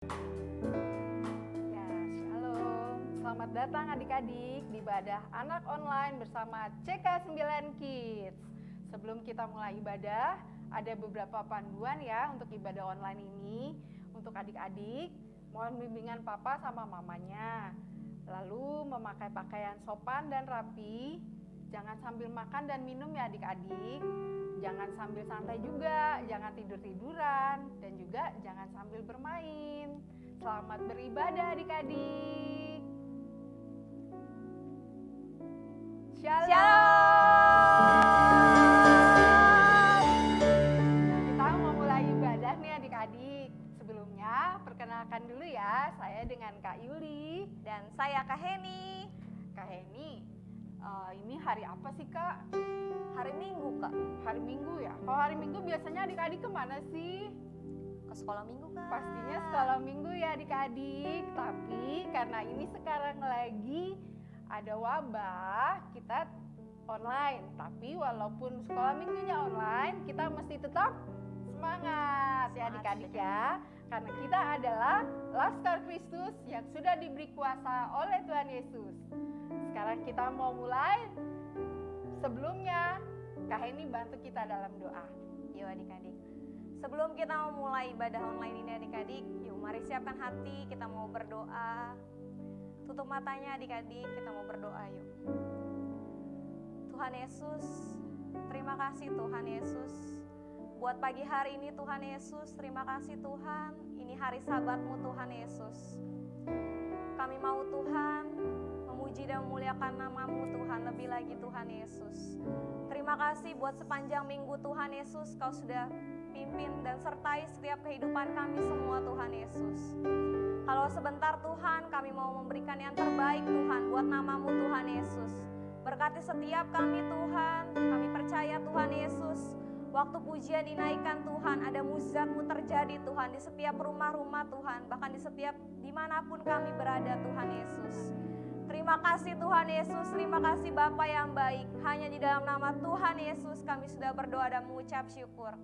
Ya, shalom. Selamat datang adik-adik di ibadah anak online bersama CK9 Kids. Sebelum kita mulai ibadah, ada beberapa panduan ya untuk ibadah online ini. Untuk adik-adik, mohon bimbingan papa sama mamanya. Lalu memakai pakaian sopan dan rapi. Jangan sambil makan dan minum ya adik-adik. Jangan sambil santai juga, jangan tidur-tiduran, dan juga jangan sambil bermain. Selamat beribadah adik-adik. Shalom. Kita mau mulai ibadah nih adik-adik. Sebelumnya perkenalkan dulu ya, saya dengan Kak Yuli. Dan saya Kak Heni. Kak Heni, ini hari apa sih Kak? Hari Minggu Kak. Hari Minggu ya? Kalau hari Minggu biasanya adik-adik kemana sih? Ke sekolah Minggu Kak. Pastinya sekolah Minggu ya adik-adik. Tapi karena ini sekarang lagi ada wabah, kita online. Tapi walaupun sekolah minggunya online, kita mesti tetap semangat ya adik-adik ya. Karena kita adalah Laskar Kristus yang sudah diberi kuasa oleh Tuhan Yesus. Sekarang kita mau mulai. Sebelumnya, Kak Heni bantu kita dalam doa. Yuk adik-adik. Sebelum kita mau mulai ibadah online ini adik-adik, yuk mari siapkan hati, kita mau berdoa. Tutup matanya adik-adik, kita mau berdoa yuk. Tuhan Yesus, terima kasih Tuhan Yesus. Buat pagi hari ini Tuhan Yesus, terima kasih Tuhan. Ini hari sabat-Mu Tuhan Yesus. Kami mau Tuhan memuji dan memuliakan nama-Mu Tuhan lebih lagi Tuhan Yesus. Terima kasih buat sepanjang minggu Tuhan Yesus, Kau sudah pimpin dan sertai setiap kehidupan kami semua Tuhan Yesus. Kalau sebentar Tuhan, kami mau memberikan yang terbaik Tuhan buat nama-Mu Tuhan Yesus. Berkati setiap kami Tuhan, kami percaya Tuhan Yesus, waktu pujian dinaikkan Tuhan, ada mujizat-Mu terjadi Tuhan di setiap rumah-rumah Tuhan, bahkan di setiap dimanapun kami berada Tuhan Yesus. Terima kasih Tuhan Yesus, terima kasih Bapa yang baik. Hanya di dalam nama Tuhan Yesus kami sudah berdoa dan mengucap syukur.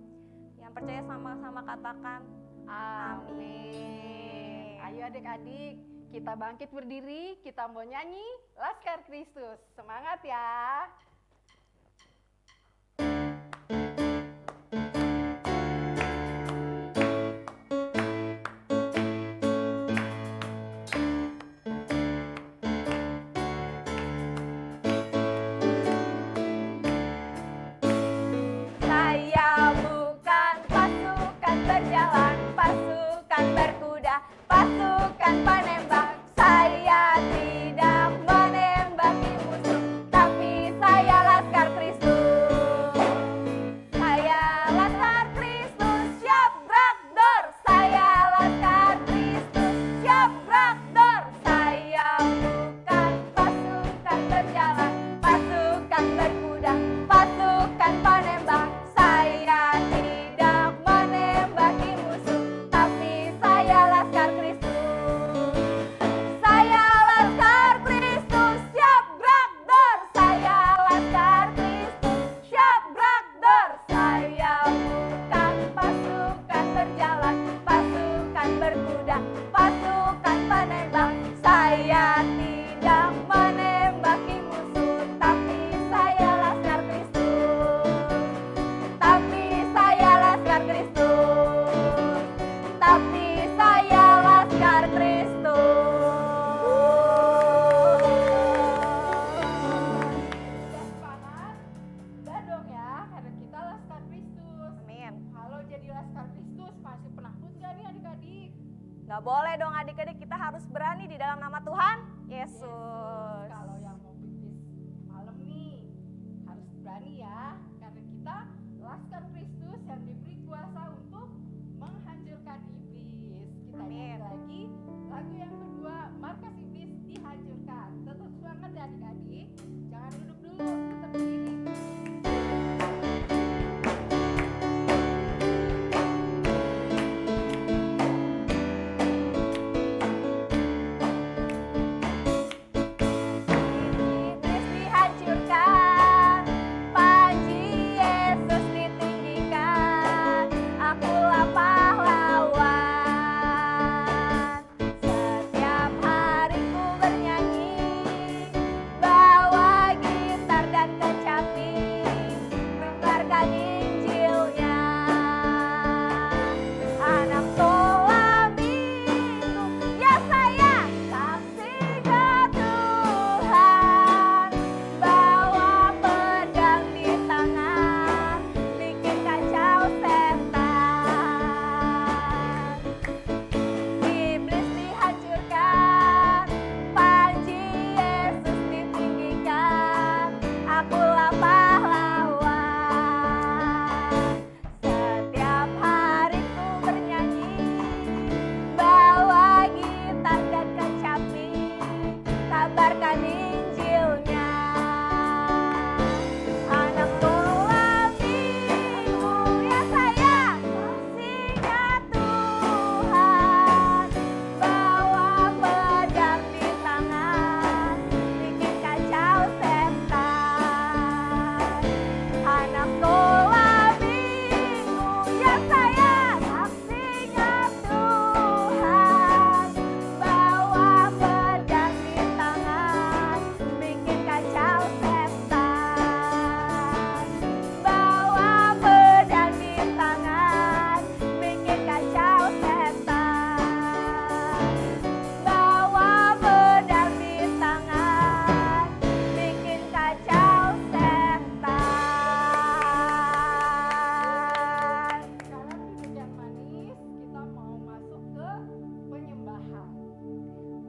Yang percaya sama-sama katakan amin. Ayo adik-adik, kita bangkit berdiri, kita mau nyanyi Laskar Kristus. Semangat ya. Saya bukan pasukan berjalan, pasukan berkuda, pasukan penembak. Saya tidak menembaki musuh, tapi saya Laskar Kristus. Saya Laskar Kristus, siap brakdor. Saya Laskar Kristus, siap brakdor. Saya bukan pasukan berjalan, pasukan berkuda, pasukan penembak. Saya tidak menembaki musuh, tapi saya Laskar Kristus. Saya Laskar Kristus, siap brakdor. Saya Laskar Kristus, siap brakdor. Saya bukan pasukan berjalan, pasukan berkuda, pasukan penembak. Saya tidak menembaki musuh, tapi saya Laskar Kristus. Tapi saya Laskar Kristus. Tapi saya Laskar Kristus. Udah semangat? Udah dong ya, karena kita Laskar Kristus. Amin. Kalau jadi Laskar Kristus masih penakut gak nih adik-adik? Gak boleh dong adik-adik, kita harus berani di dalam nama Tuhan Yesus. Kalau yang mau pipis malam nih harus berani ya, karena kita Laskar Kristus yang diberi kuasa untuk menghancurkan iblis. Kita nyanyi Amin. lagi lagu yang kedua, markas iblis dihancurkan. Tetap semangat ya adik-adik, jangan duduk dulu, tetap berdiri. Iblis dihancurkan, panji Yesus ditinggikan.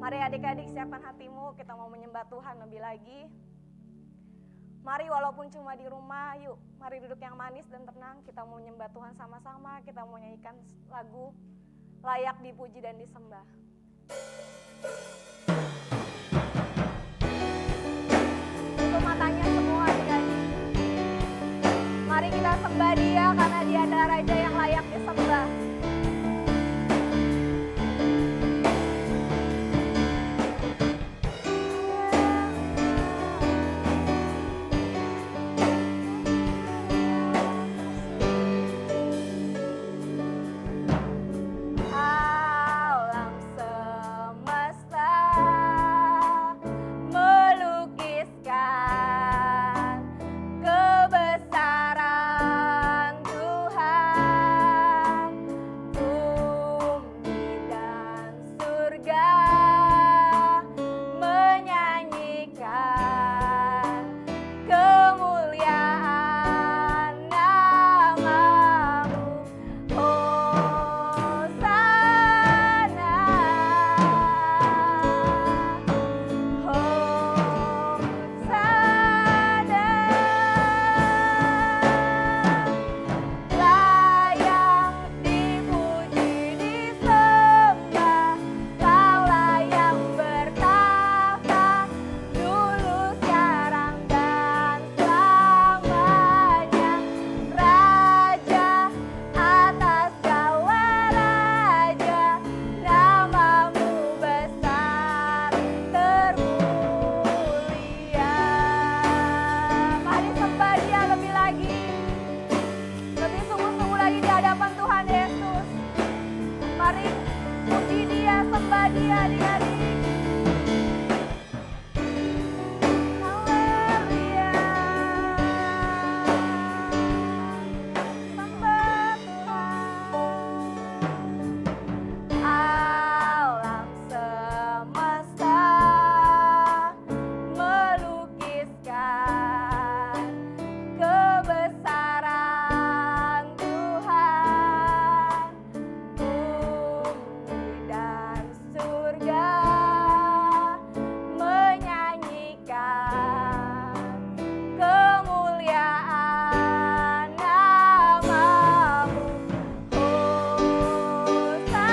Mari adik-adik siapkan hatimu, kita mau menyembah Tuhan lebih lagi. Mari walaupun cuma di rumah, yuk mari duduk yang manis dan tenang. Kita mau menyembah Tuhan sama-sama, kita mau nyanyikan lagu layak dipuji dan disembah. Tutup matanya semua adik-adik. Mari kita sembah Dia karena Dia adalah Raja yang layak disembah. Alam semesta melukiskan kebesaran Tuhan, bumi dan surga menyanyikan kemuliaan nama-Mu. Hosana, Hosana, layak dipuji disembah, Kaulah yang bertahta dulu sekarang dan selamanya, Raja atas segala raja, nama-Mu besar termulia. Mari sembah Dia lebih lagi, lebih sungguh-sungguh lagi di hadapan Tuhan Yesus. Mari puji Dia, sembah Dia adik-adik. Haleluya. Sembah Tuhan. Alam semesta melukiskan kebesaran Tuhan, bumi dan surga menyanyikan kemuliaan nama-Mu. Hosana,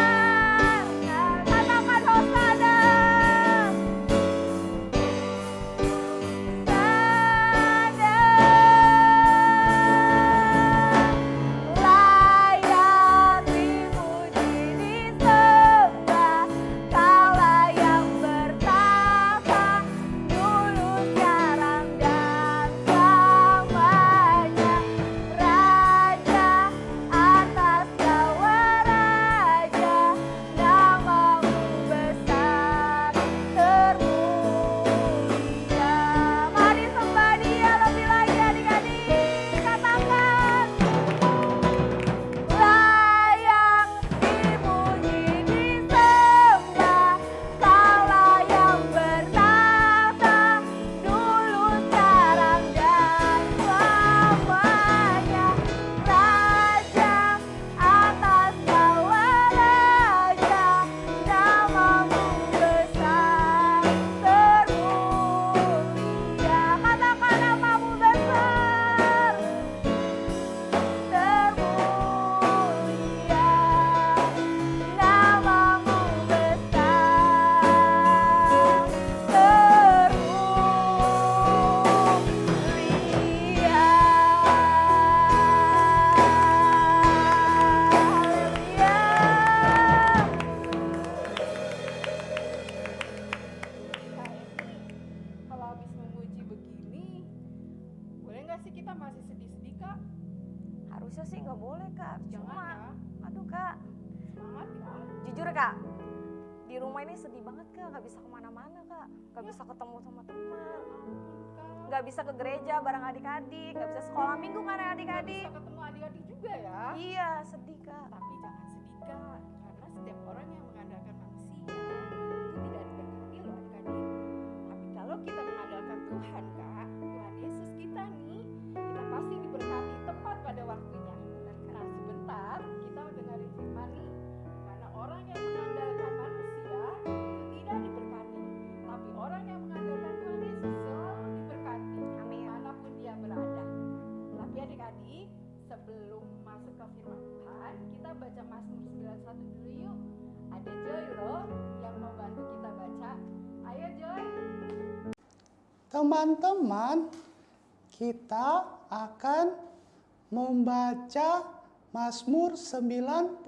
katakan Hosana. Layak dipuji disembah, Kaulah yang bertahta dulu sekarang dan selamanya, Raja atas segala raja, nama-Mu besar termulia. Mari sembah Dia lebih lagi adik-adik, katakan layak dipuji disembah, Kaulah yang bertahta dulu sekarang dan selamanya, Raja atas segala raja, nama-Mu besar termulia. Katakan nama-Mu besar termulia, nama-Mu besar termulia. Haleluya. Kak Eni, kalau habis memuji begini, boleh nggak sih kita masih sedih-sedih, Kak? Harusnya sih nggak boleh Kak, Jangan cuma ya, aduh Kak, semangat ya. jujur Kak, di rumah ini sedih banget Kak, nggak bisa kemana-mana Kak, nggak bisa ketemu sama teman, Ampun, Kak. nggak bisa ke gereja bareng adik-adik, nggak bisa sekolah minggu kan ya Nggak adik-adik. bisa ketemu adik-adik juga ya. Iya sedih Kak. Tapi jangan sedih, Kak, karena setiap orang yang mengandalkan manusia itu tidak diberkati loh adik-adik. Tapi kalau kita mengandalkan Tuhan, Kak, Tuhan Yesus kita nih, kita pasti diberkati tepat pada waktunya. Nah, sebentar kita mendengarin firman nih, karena orang yang mengandalkan manusia itu tidak diberkati teman-teman, kita akan membaca Mazmur 91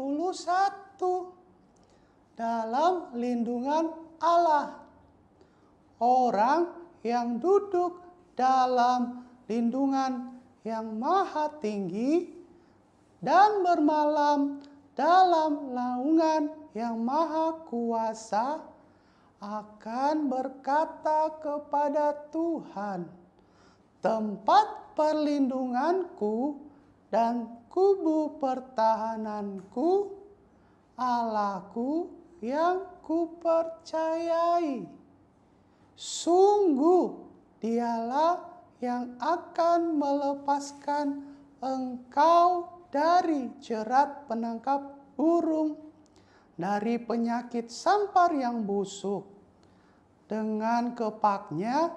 dalam lindungan Allah. Orang yang duduk dalam lindungan yang maha tinggi dan bermalam dalam naungan yang maha kuasa akan berkata kepada Tuhan, tempat perlindunganku dan kubu pertahananku, Allahku yang kupercayai. Sungguh Dialah yang akan melepaskan engkau dari jerat penangkap burung, dari penyakit sampar yang busuk. Dengan kepaknya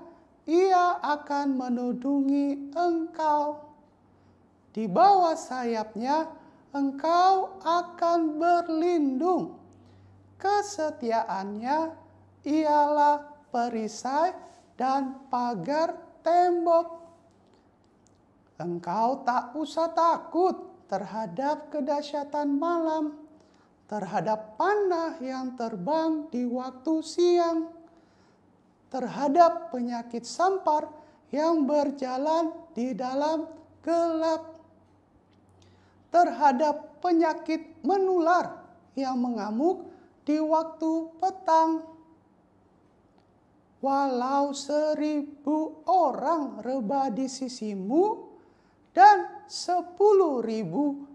Ia akan menudungi engkau. Di bawah sayapnya engkau akan berlindung. Kesetiaannya ialah perisai dan pagar tembok. Engkau tak usah takut terhadap kedahsyatan malam, terhadap panah yang terbang di waktu siang, terhadap penyakit sampar yang berjalan di dalam gelap, terhadap penyakit menular yang mengamuk di waktu petang. Walau 1000 orang rebah di sisimu dan 10.000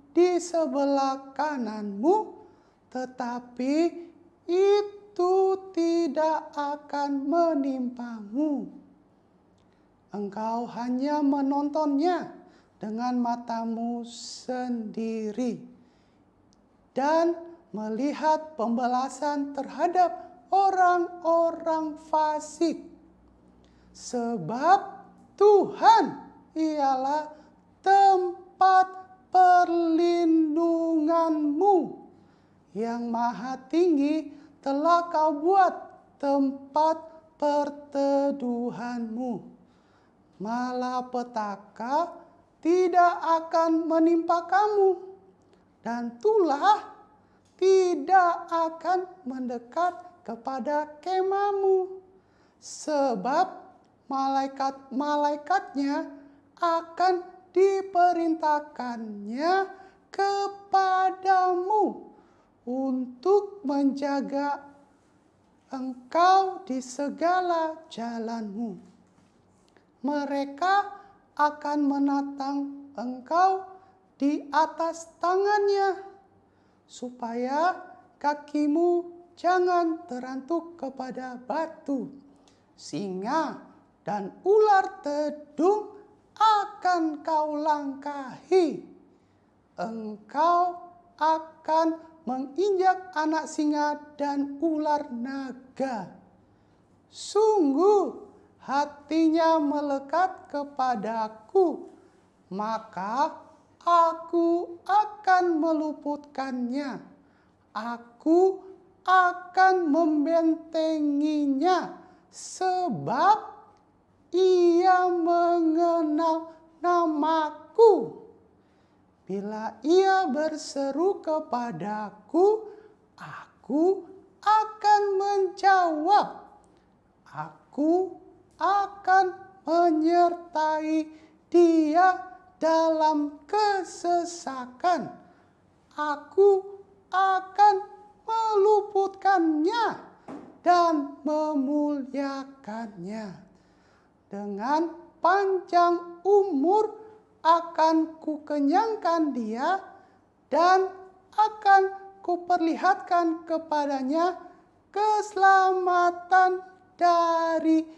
di sebelah kananmu, tetapi itu tidak akan menimpamu. Engkau hanya menontonnya dengan matamu sendiri dan melihat pembalasan terhadap orang-orang fasik. Sebab Tuhan ialah tempat perlindunganmu. Yang maha tinggi telah kau buat tempat perteduhanmu. Malapetaka tidak akan menimpa kamu, dan tulah tidak akan mendekat kepada kemahmu, sebab malaikat-malaikatnya akan diperintahkannya kepadamu untuk menjaga engkau di segala jalanmu. Mereka akan menatang engkau di atas tangannya, supaya kakimu jangan terantuk kepada batu. Singa dan ular tedung akan kau langkahi. Engkau akan menginjak anak singa dan ular naga. Sungguh hatinya melekat kepadaku, maka aku akan meluputkannya. Aku akan membentenginya, sebab ia mengenal namaku. Bila ia berseru kepadaku, aku akan menjawab. Aku akan menyertai dia dalam kesesakan. Aku akan meluputkannya dan memuliakannya. Dengan panjang umur akan kukenyangkan dia dan akan kuperlihatkan kepadanya keselamatan daripadaku.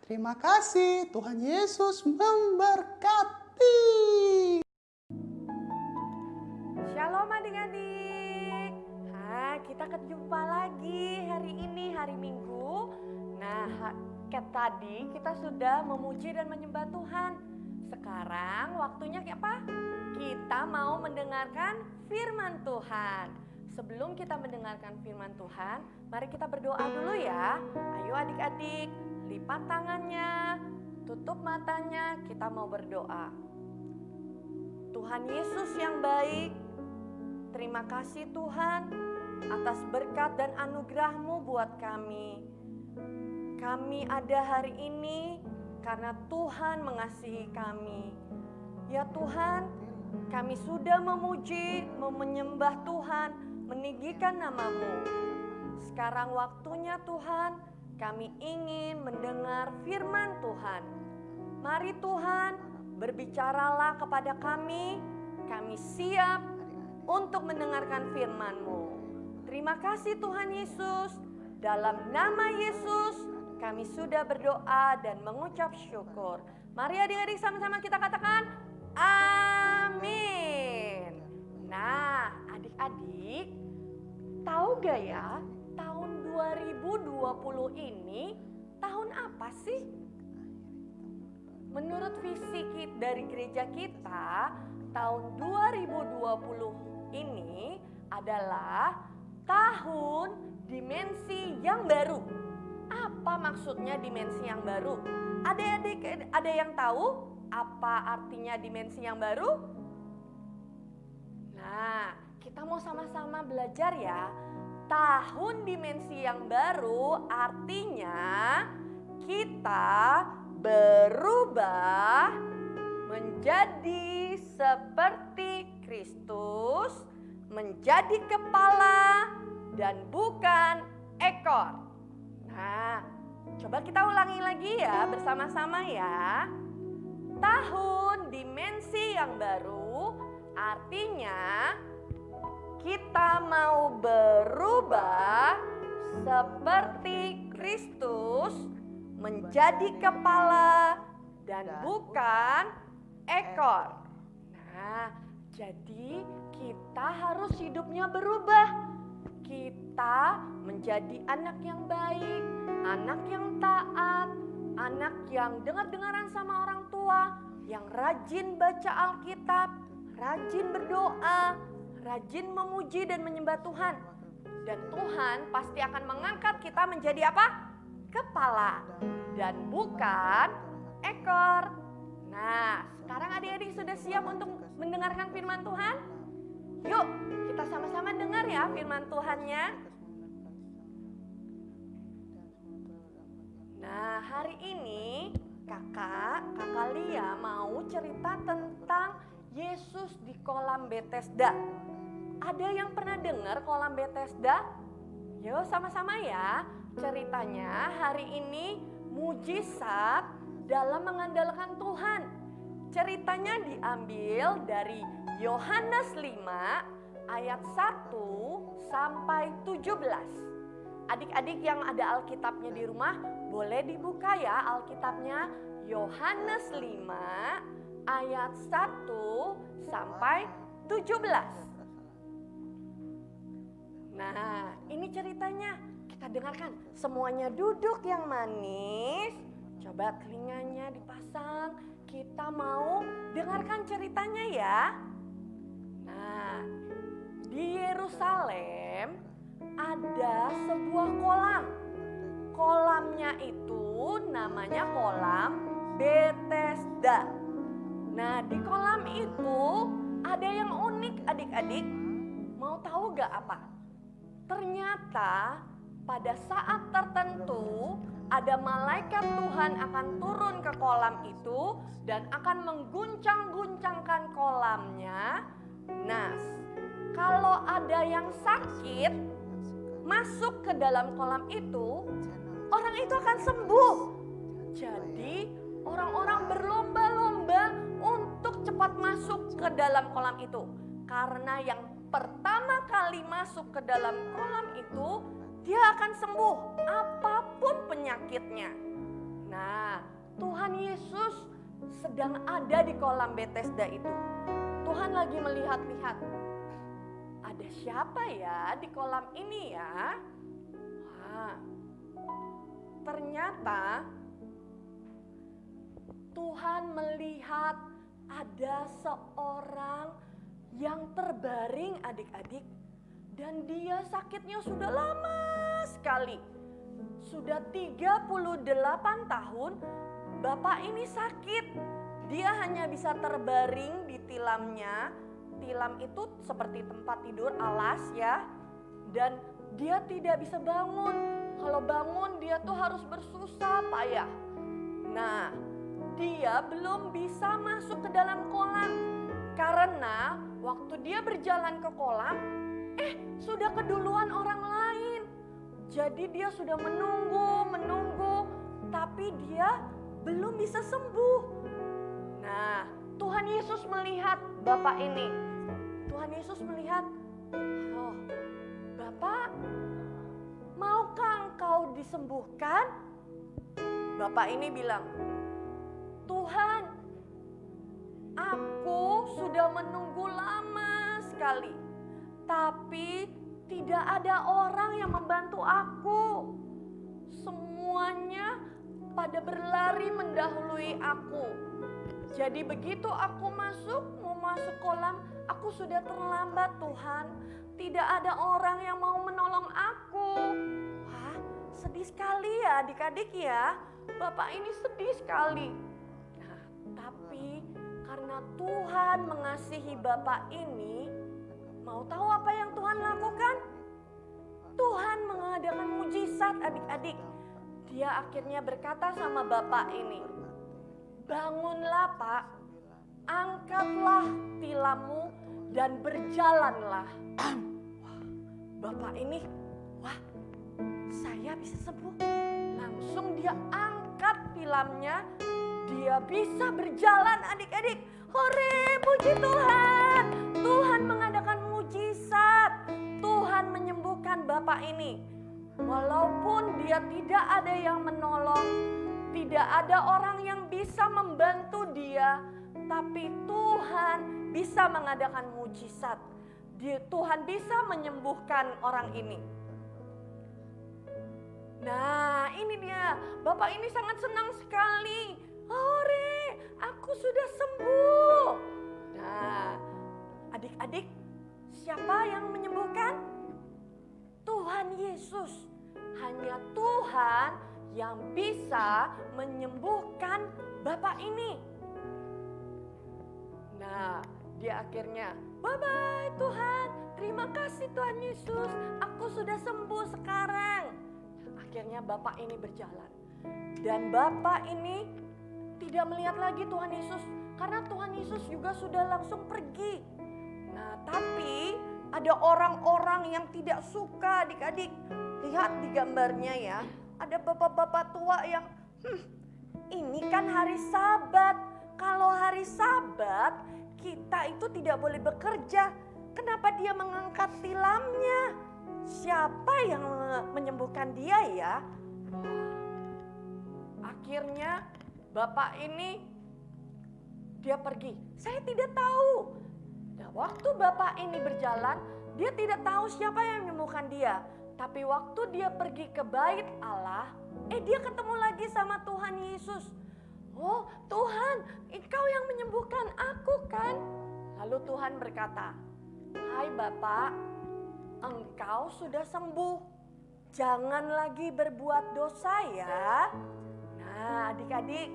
Terima kasih, Tuhan Yesus memberkati. Shalom adik-adik. Kita ketemu lagi hari ini, hari Minggu. Nah, tadi kita sudah memuji dan menyembah Tuhan. Sekarang waktunya apa? Kita mau mendengarkan firman Tuhan. sebelum kita mendengarkan firman Tuhan, mari kita berdoa dulu ya. Ayo adik-adik, lipat tangannya, tutup matanya, kita mau berdoa. Tuhan Yesus yang baik, terima kasih Tuhan atas berkat dan anugerah-Mu buat kami. Kami ada hari ini karena Tuhan mengasihi kami. Ya Tuhan, kami sudah memuji, menyembah Tuhan, meninggikan nama-Mu. Sekarang waktunya Tuhan, kami ingin mendengar firman Tuhan. Mari Tuhan, berbicaralah kepada kami siap untuk mendengarkan firman-Mu. Terima kasih Tuhan Yesus, dalam nama Yesus kami sudah berdoa dan mengucap syukur. Mari adik-adik sama-sama kita katakan, amin. Nah, adik-adik, tahu gak ya, tahun 2020 ini tahun apa sih? Menurut visi dari gereja kita, tahun 2020 ini adalah tahun dimensi yang baru. Apa maksudnya dimensi yang baru? Adik-adik ada yang tahu apa artinya dimensi yang baru? Nah, kita mau sama-sama belajar ya. Tahun dimensi yang baru artinya kita berubah menjadi seperti Kristus, menjadi kepala dan bukan ekor. Nah, coba kita ulangi lagi ya bersama-sama ya. Tahun dimensi yang baru artinya kita mau berubah seperti Kristus, menjadi kepala dan bukan ekor. Nah, jadi kita harus hidupnya berubah. Kita menjadi anak yang baik, anak yang taat, anak yang dengar-dengaran sama orang tua, yang rajin baca Alkitab, rajin berdoa, rajin memuji dan menyembah Tuhan. Dan Tuhan pasti akan mengangkat kita menjadi apa? Kepala dan bukan ekor. Nah, sekarang adik-adik sudah siap untuk mendengarkan firman Tuhan? Yuk, kita sama-sama dengar ya firman Tuhannya. Nah, hari ini kakak Lia mau cerita tentang Yesus di kolam Bethesda. Ada yang pernah dengar kolam Bethesda? Yuk sama-sama ya. Ceritanya hari ini mujizat dalam mengandalkan Tuhan. Ceritanya diambil dari Yohanes 5 ayat 1 sampai 17. Adik-adik yang ada Alkitabnya di rumah boleh dibuka ya Alkitabnya. Yohanes 5 ayat 1 sampai 17. Nah, ini ceritanya. Kita dengarkan. Semuanya duduk yang manis. Coba telinganya dipasang. Kita mau dengarkan ceritanya ya. Nah, di Yerusalem ada sebuah kolam. Kolamnya itu namanya kolam Bethesda. Nah, di kolam itu ada yang unik adik-adik. Mau tahu gak apa? Ternyata pada saat tertentu ada malaikat Tuhan akan turun ke kolam itu dan akan mengguncang-guncangkan kolamnya. Nah, kalau ada yang sakit masuk ke dalam kolam itu, orang itu akan sembuh. Jadi orang-orang berlomba-lomba untuk cepat masuk ke dalam kolam itu. Karena yang pertama kali masuk ke dalam kolam itu, dia akan sembuh apapun penyakitnya. Nah, Tuhan Yesus sedang ada di kolam Bethesda itu. Tuhan lagi melihat-lihat. Ada siapa ya di kolam ini ya? Wah, ternyata Tuhan melihat ada seorang yang terbaring adik-adik Dan dia sakitnya sudah lama sekali. Sudah 38 tahun bapak ini sakit. Dia hanya bisa terbaring di tilamnya. Tilam itu seperti tempat tidur, alas ya. Dan dia tidak bisa bangun. Kalau bangun dia tuh harus bersusah payah. Nah, dia belum bisa masuk ke dalam kolam. Karena waktu dia berjalan ke kolam, sudah keduluan orang lain. Jadi dia sudah menunggu, tapi dia belum bisa sembuh. Nah, Tuhan Yesus melihat bapak ini. Tuhan Yesus melihat, oh, Bapak, maukah engkau disembuhkan? Bapak ini bilang, Tuhan, aku sudah menunggu lama sekali, tapi tidak ada orang yang membantu aku. Semuanya pada berlari mendahului aku. Jadi begitu aku mau masuk kolam, aku sudah terlambat Tuhan. Tidak ada orang yang mau menolong aku. Wah, sedih sekali ya adik-adik ya. Bapak ini sedih sekali. Nah, tapi karena Tuhan mengasihi bapak ini, mau tahu apa yang Tuhan lakukan? Tuhan mengadakan mujizat adik-adik. Dia akhirnya berkata sama bapak ini, bangunlah Pak, angkatlah tilammu dan berjalanlah. Bapak ini, wah, saya bisa sembuh. Langsung dia angkat tilamnya, dia bisa berjalan adik-adik. Hore, puji Tuhan. Tuhan mengadakan mujizat. Tuhan menyembuhkan bapak ini. Walaupun dia tidak ada yang menolong, tidak ada orang yang bisa membantu dia, tapi Tuhan bisa mengadakan mujizat. Tuhan bisa menyembuhkan orang ini. Nah, ini dia. Bapak ini sangat senang sekali. Hore, aku sudah sembuh. Nah, adik-adik, siapa yang menyembuhkan? Tuhan Yesus. Hanya Tuhan yang bisa menyembuhkan bapak ini. Nah, dia akhirnya, bye-bye Tuhan, terima kasih Tuhan Yesus, aku sudah sembuh sekarang. Akhirnya bapak ini berjalan. Dan bapak ini tidak melihat lagi Tuhan Yesus, karena Tuhan Yesus juga sudah langsung pergi. Nah, tapi ada orang-orang yang tidak suka adik-adik. Lihat di gambarnya ya, ada bapak-bapak tua yang, ini kan hari Sabat. Kalau hari Sabat, kita itu tidak boleh bekerja. Kenapa dia mengangkat tilamnya? Siapa yang menyembuhkan dia ya? Akhirnya bapak ini dia pergi. Saya tidak tahu. Nah, waktu bapak ini berjalan, dia tidak tahu siapa yang menyembuhkan dia. Tapi waktu dia pergi ke bait Allah, dia ketemu lagi sama Tuhan Yesus. Oh Tuhan, Engkau yang menyembuhkan aku kan? Lalu Tuhan berkata, hai Bapak, engkau sudah sembuh. Jangan lagi berbuat dosa ya. Nah adik-adik,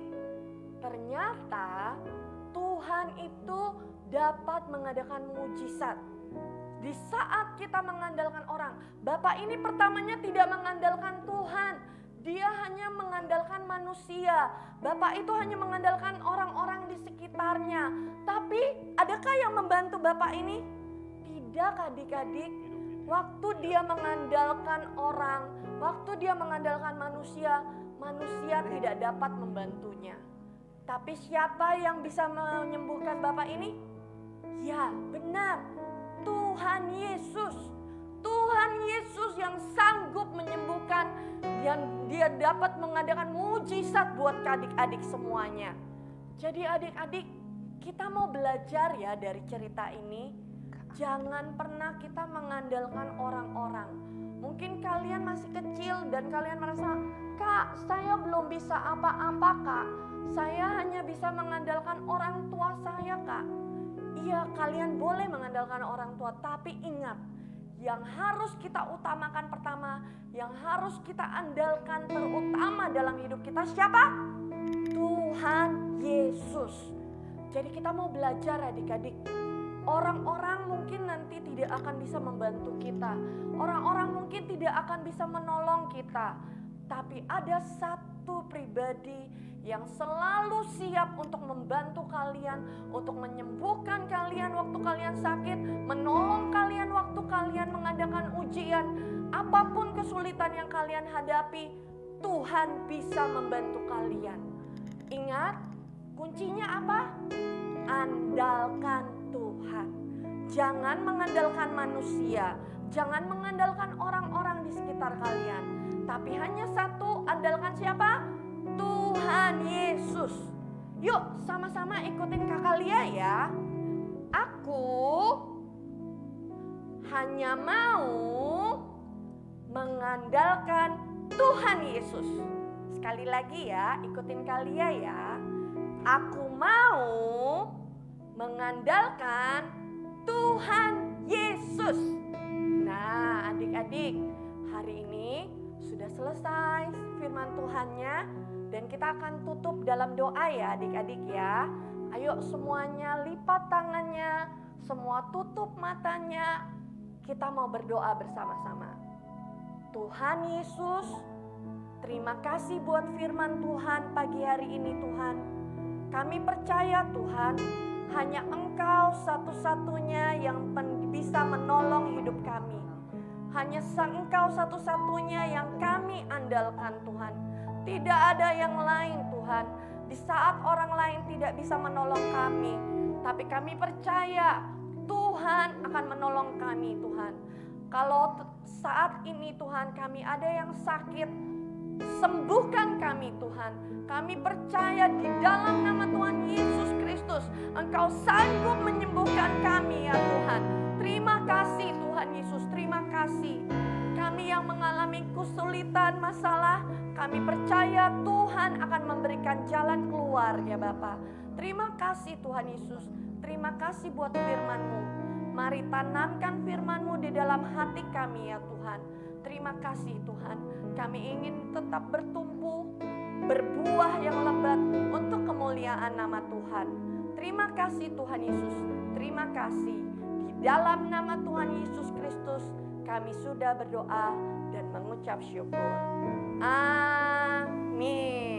ternyata Tuhan itu dapat mengadakan mujizat. Di saat kita mengandalkan orang, Bapak ini pertamanya tidak mengandalkan Tuhan. Dia hanya mengandalkan manusia. Bapak itu hanya mengandalkan orang-orang di sekitarnya. Tapi adakah yang membantu Bapak ini? Tidak adik-adik. Waktu dia mengandalkan orang, waktu dia mengandalkan manusia, manusia tidak dapat membantunya. Tapi siapa yang bisa menyembuhkan Bapak ini? Ya benar, Tuhan Yesus. Tuhan Yesus yang sanggup menyembuhkan dan dia dapat mengadakan mujizat buat adik-adik semuanya. Jadi adik-adik, kita mau belajar ya dari cerita ini. Jangan pernah kita mengandalkan orang-orang. Mungkin kalian masih kecil dan kalian merasa, Kak, saya belum bisa apa-apa Kak. Saya hanya bisa mengandalkan orang tua saya Kak. Iya, kalian boleh mengandalkan orang tua, tapi ingat, yang harus kita utamakan pertama, yang harus kita andalkan terutama dalam hidup kita siapa? Tuhan Yesus. Jadi kita mau belajar adik-adik. Orang-orang mungkin nanti tidak akan bisa membantu kita. Orang-orang mungkin tidak akan bisa menolong kita. Tapi ada satu pribadi yang selalu siap untuk membantu kalian, untuk menyembuhkan kalian waktu kalian sakit, menolong kalian waktu kalian mengadakan ujian. Apapun kesulitan yang kalian hadapi, Tuhan bisa membantu kalian. Ingat, kuncinya apa? Andalkan Tuhan. Jangan mengandalkan manusia, jangan mengandalkan orang-orang di sekitar kalian. Tapi hanya satu, andalkan siapa? Tuhan Yesus. Yuk sama-sama ikutin Kakak Lia ya. Aku hanya mau mengandalkan Tuhan Yesus. Sekali lagi ya, ikutin Kak Lia ya. Aku mau mengandalkan Tuhan Yesus. Nah, adik-adik, hari ini sudah selesai firman Tuhannya dan kita akan tutup dalam doa ya adik-adik ya. Ayo semuanya lipat tangannya, semua tutup matanya. Kita mau berdoa bersama-sama. Tuhan Yesus, terima kasih buat firman Tuhan pagi hari ini Tuhan. Kami percaya Tuhan, hanya Engkau satu-satunya yang bisa menolong hidup kami. Hanya Engkau satu-satunya yang kami andalkan Tuhan. Tidak ada yang lain Tuhan. Di saat orang lain tidak bisa menolong kami, tapi kami percaya Tuhan akan menolong kami Tuhan. Kalau saat ini Tuhan kami ada yang sakit, sembuhkan kami Tuhan. Kami percaya di dalam nama Tuhan Yesus Kristus, Engkau sanggup menyembuhkan kami ya Tuhan. Terima kasih Tuhan Yesus, terima kasih. Kami yang mengalami kesulitan, masalah, kami percaya Tuhan akan memberikan jalan keluar ya Bapa. Terima kasih Tuhan Yesus, terima kasih buat firman-Mu. Mari tanamkan firman-Mu di dalam hati kami ya Tuhan. Terima kasih Tuhan, kami ingin tetap bertumbuh, berbuah yang lebat untuk kemuliaan nama Tuhan. Terima kasih Tuhan Yesus, terima kasih. Di dalam nama Tuhan Yesus Kristus kami sudah berdoa dan mengucap syukur. Amin.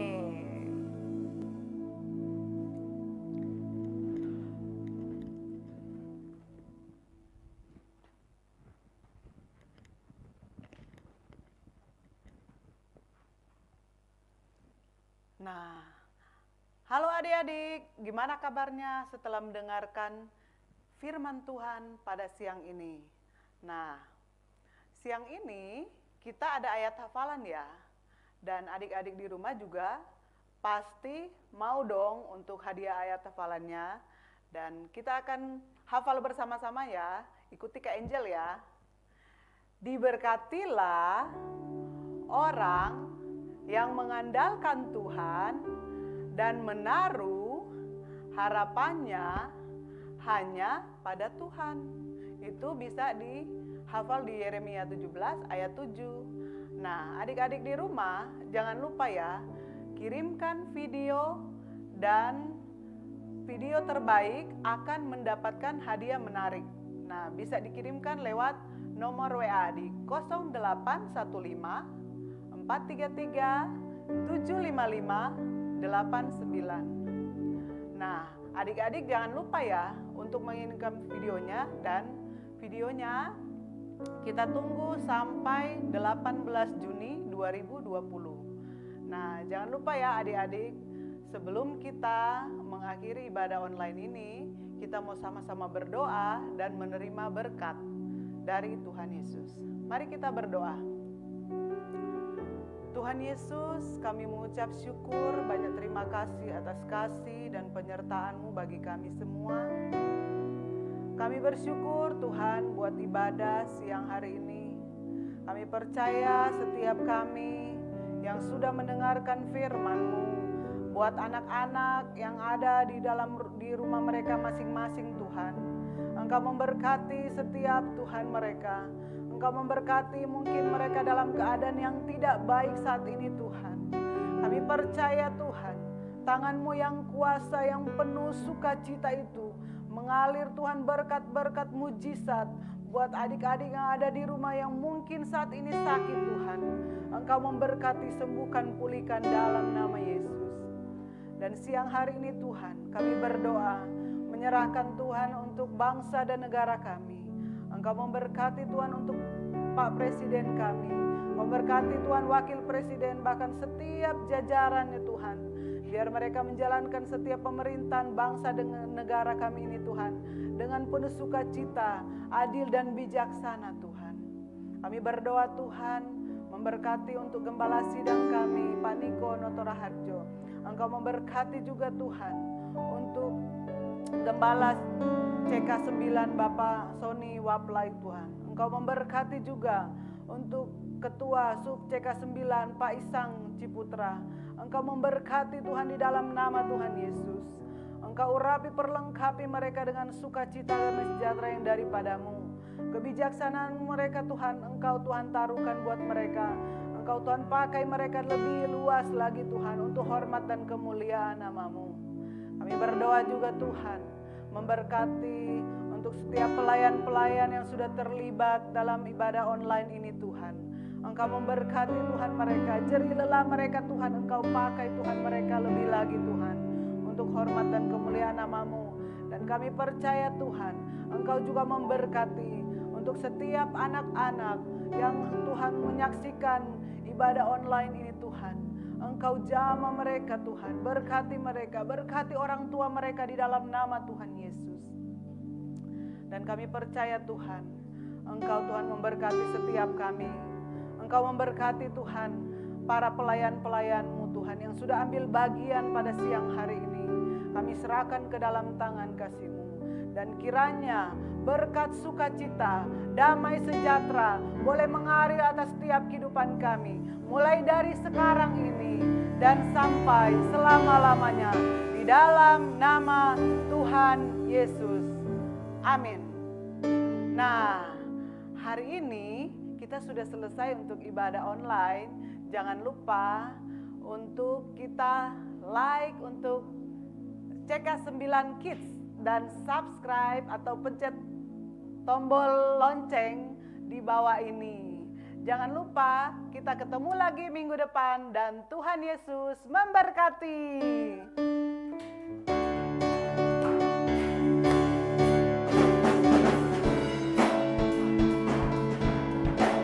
Nah, halo adik-adik, gimana kabarnya setelah mendengarkan firman Tuhan pada siang ini? Nah, siang ini kita ada ayat hafalan ya, dan adik-adik di rumah juga pasti mau dong untuk hadiah ayat hafalannya, dan kita akan hafal bersama-sama ya, ikuti Kak Angel ya. Diberkatilah orang yang mengandalkan Tuhan dan menaruh harapannya hanya pada Tuhan. Itu bisa dihafal di Yeremia 17 ayat 7. Nah, adik-adik di rumah jangan lupa ya, kirimkan video dan video terbaik akan mendapatkan hadiah menarik. Nah, bisa dikirimkan lewat nomor WA di 0815 433 755 89. Nah, adik-adik jangan lupa ya untuk mengirimkan videonya, dan videonya kita tunggu sampai 18 Juni 2020. Nah, jangan lupa ya adik-adik, sebelum kita mengakhiri ibadah online ini, kita mau sama-sama berdoa dan menerima berkat dari Tuhan Yesus. Mari kita berdoa. Tuhan Yesus, kami mengucap syukur, banyak terima kasih atas kasih dan penyertaan-Mu bagi kami semua. Kami bersyukur Tuhan buat ibadah siang hari ini. Kami percaya setiap kami yang sudah mendengarkan firman-Mu, buat anak-anak yang ada di rumah mereka masing-masing Tuhan. Engkau memberkati setiap Tuhan mereka. Engkau memberkati mungkin mereka dalam keadaan yang tidak baik saat ini Tuhan. Kami percaya Tuhan, tangan-Mu yang kuasa, yang penuh sukacita itu mengalir Tuhan, berkat-berkat mujizat buat adik-adik yang ada di rumah yang mungkin saat ini sakit Tuhan. Engkau memberkati, sembuhkan, pulihkan dalam nama Yesus. Dan siang hari ini Tuhan, kami berdoa, menyerahkan Tuhan untuk bangsa dan negara kami. Engkau memberkati Tuhan untuk Pak Presiden kami, memberkati Tuhan Wakil Presiden, bahkan setiap jajarannya Tuhan. Biar mereka menjalankan setiap pemerintahan bangsa dengan negara kami ini Tuhan, dengan penuh sukacita, adil dan bijaksana Tuhan. Kami berdoa Tuhan, memberkati untuk gembala sidang kami, Pak Niko Notoraharjo. Engkau memberkati juga Tuhan untuk gembala CK9 Bapak Sony Waplai Tuhan. Engkau memberkati juga untuk Ketua Sub CK9 Pak Isang Ciputra. Engkau memberkati Tuhan di dalam nama Tuhan Yesus. Engkau urapi, perlengkapi mereka dengan sukacita dan sejahtera yang daripadamu. Kebijaksanaan mereka Tuhan, Engkau Tuhan taruhkan buat mereka. Engkau Tuhan pakai mereka lebih luas lagi Tuhan, untuk hormat dan kemuliaan nama-Mu. Kami berdoa juga Tuhan, memberkati untuk setiap pelayan-pelayan yang sudah terlibat dalam ibadah online ini Tuhan. Engkau memberkati Tuhan mereka, jerih lelah mereka Tuhan, Engkau pakai Tuhan mereka lebih lagi Tuhan, untuk hormat dan kemuliaan nama-Mu. Dan kami percaya Tuhan, Engkau juga memberkati untuk setiap anak-anak yang Tuhan menyaksikan ibadah online ini Tuhan. Engkau jamah mereka Tuhan, berkati mereka, berkati orang tua mereka di dalam nama Tuhan Yesus. Dan kami percaya Tuhan, Engkau Tuhan memberkati setiap kami. Engkau memberkati Tuhan para pelayan-pelayan-Mu Tuhan yang sudah ambil bagian pada siang hari ini. Kami serahkan ke dalam tangan kasih-Mu. Dan kiranya berkat sukacita, damai sejahtera boleh mengalir atas setiap kehidupan kami, mulai dari sekarang ini dan sampai selama-lamanya, di dalam nama Tuhan Yesus. Amin. Nah, hari ini kita sudah selesai untuk ibadah online. Jangan lupa untuk kita like untuk CK9 Kids dan subscribe atau pencet tombol lonceng di bawah ini. Jangan lupa, kita ketemu lagi minggu depan dan Tuhan Yesus memberkati.